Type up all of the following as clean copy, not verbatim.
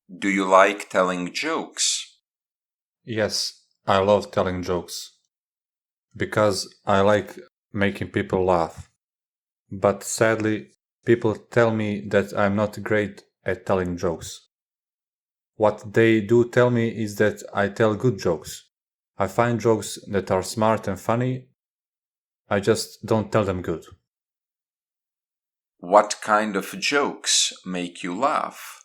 Do you like telling jokes? Yes, I love telling jokes because I like making people laugh. But sadly, people tell me that I'm not great at telling jokes. What they do tell me is that I tell good jokes. I find jokes that are smart and funny, I just don't tell them good. What kind of jokes make you laugh?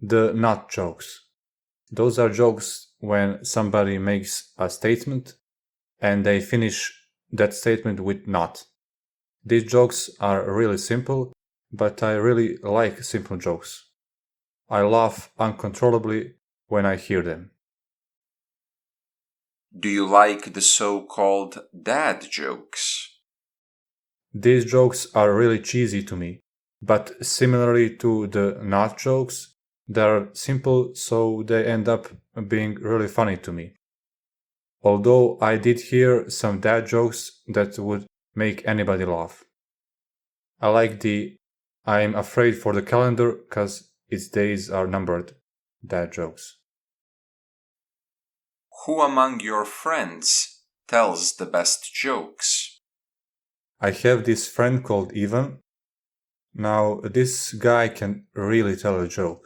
The not jokes. Those are jokes when somebody makes a statement and they finish that statement with not. These jokes are really simple, but I really like simple jokes. I laugh uncontrollably when I hear them. Do you like the so-called dad jokes? These jokes are really cheesy to me, but similarly to the not jokes, they're simple so they end up being really funny to me. Although I did hear some dad jokes that would make anybody laugh. I like the I'm afraid for the calendar cause its days are numbered dad jokes. Who among your friends tells the best jokes? I have this friend called Ivan. Now, this guy can really tell a joke.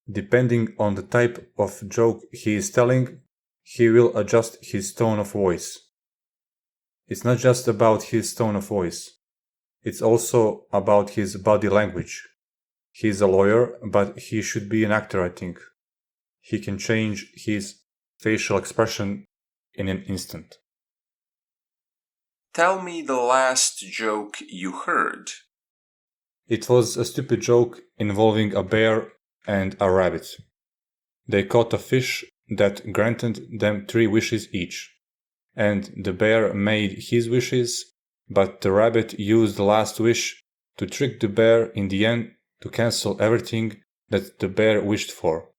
Depending on the type of joke he is telling, he will adjust his tone of voice. It's not just about his tone of voice, it's also about his body language. He's a lawyer, but he should be an actor, I think. He can change his facial expression in an instant. Tell me the last joke you heard. It was a stupid joke involving a bear and a rabbit. They caught a fish that granted them 3 wishes each, and the bear made his wishes, but the rabbit used the last wish to trick the bear in the end to cancel everything that the bear wished for.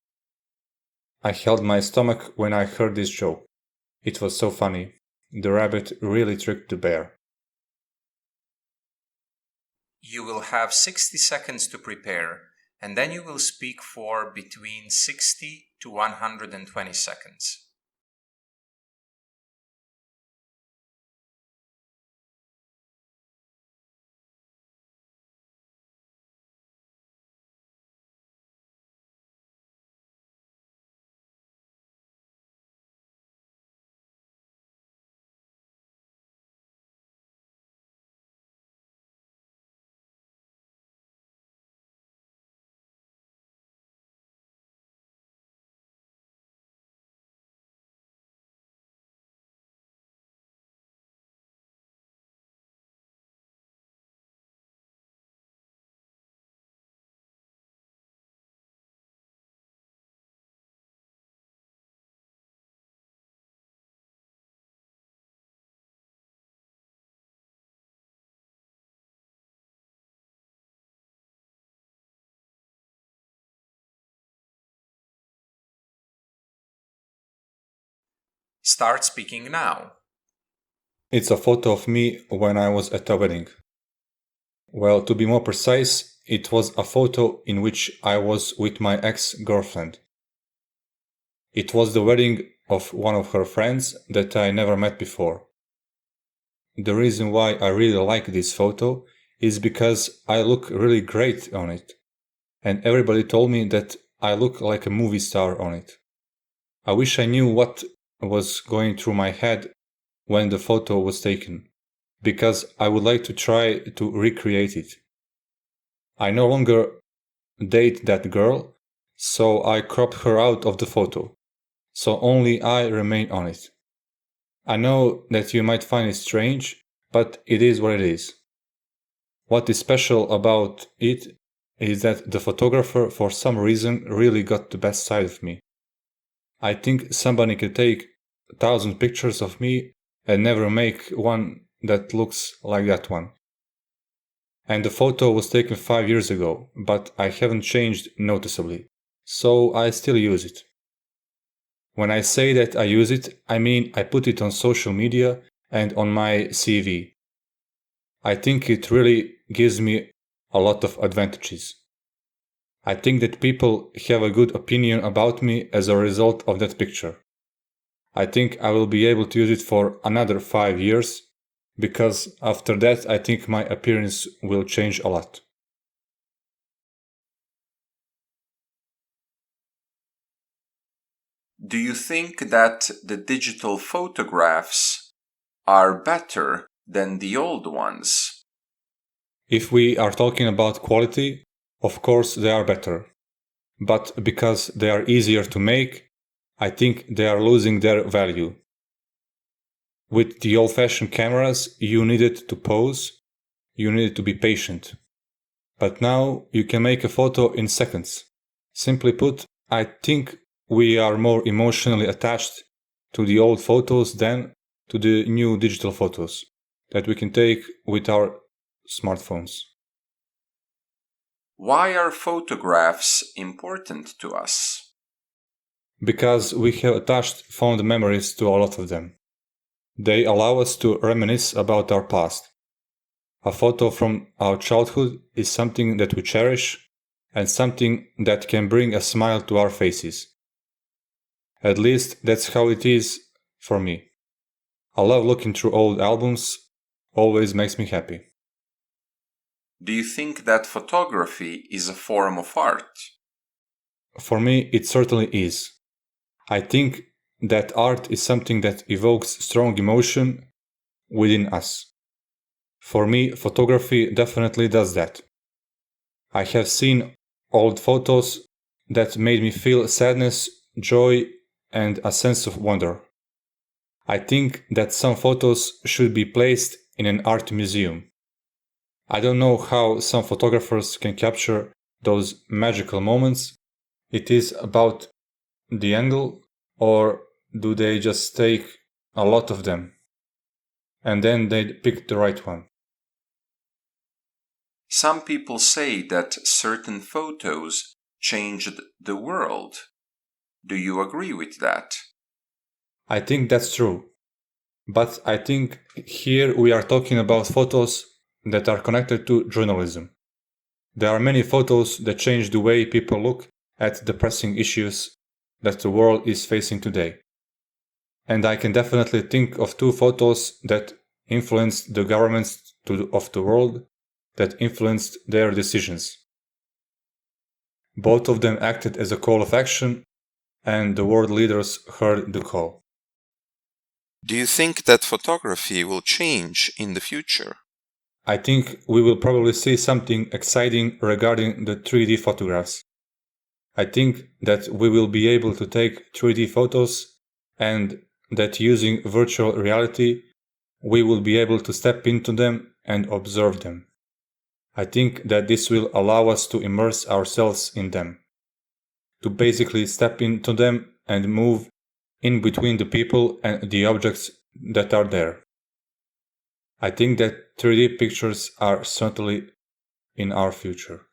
I held my stomach when I heard this joke. It was so funny. The rabbit really tricked the bear. You will have 60 seconds to prepare, and then you will speak for between 60 to 120 seconds. Start speaking now. It's a photo of me when I was at a wedding. Well, to be more precise, it was a photo in which I was with my ex-girlfriend. It was the wedding of one of her friends that I never met before. The reason why I really like this photo is because I look really great on it, and everybody told me that I look like a movie star on it. I wish I knew what was going through my head when the photo was taken, because I would like to try to recreate it. I no longer date that girl, so I cropped her out of the photo, so only I remain on it. I know that you might find it strange, but it is what it is. What is special about it is that the photographer for some reason really got the best side of me. I think somebody can take 1,000 pictures of me and never make one that looks like that one. And the photo was taken 5 years ago, but I haven't changed noticeably, so I still use it. When I say that I use it, I mean I put it on social media and on my CV. I think it really gives me a lot of advantages. I think that people have a good opinion about me as a result of that picture. I think I will be able to use it for another 5 years, because after that I think my appearance will change a lot. Do you think that the digital photographs are better than the old ones? If we are talking about quality, of course they are better. But because they are easier to make, I think they are losing their value. With the old-fashioned cameras, you needed to pose, you needed to be patient. But now you can make a photo in seconds. Simply put, I think we are more emotionally attached to the old photos than to the new digital photos that we can take with our smartphones. Why are photographs important to us? Because we have attached fond memories to a lot of them. They allow us to reminisce about our past. A photo from our childhood is something that we cherish and something that can bring a smile to our faces. At least that's how it is for me. I love looking through old albums, always makes me happy. Do you think that photography is a form of art? For me, it certainly is. I think that art is something that evokes strong emotion within us. For me, photography definitely does that. I have seen old photos that made me feel sadness, joy, and a sense of wonder. I think that some photos should be placed in an art museum. I don't know how some photographers can capture those magical moments. It is about the angle, or do they just take a lot of them and then they pick the right one? Some people say that certain photos changed the world. Do you agree with that? I think that's true. But I think here we are talking about photos that are connected to journalism. There are many photos that change the way people look at the pressing issues that the world is facing today. And I can definitely think of 2 photos that influenced the governments of the world, that influenced their decisions. Both of them acted as a call of action, and the world leaders heard the call. Do you think that photography will change in the future? I think we will probably see something exciting regarding the 3D photographs. I think that we will be able to take 3D photos, and that using virtual reality, we will be able to step into them and observe them. I think that this will allow us to immerse ourselves in them, to basically step into them and move in between the people and the objects that are there. I think that 3D pictures are certainly in our future.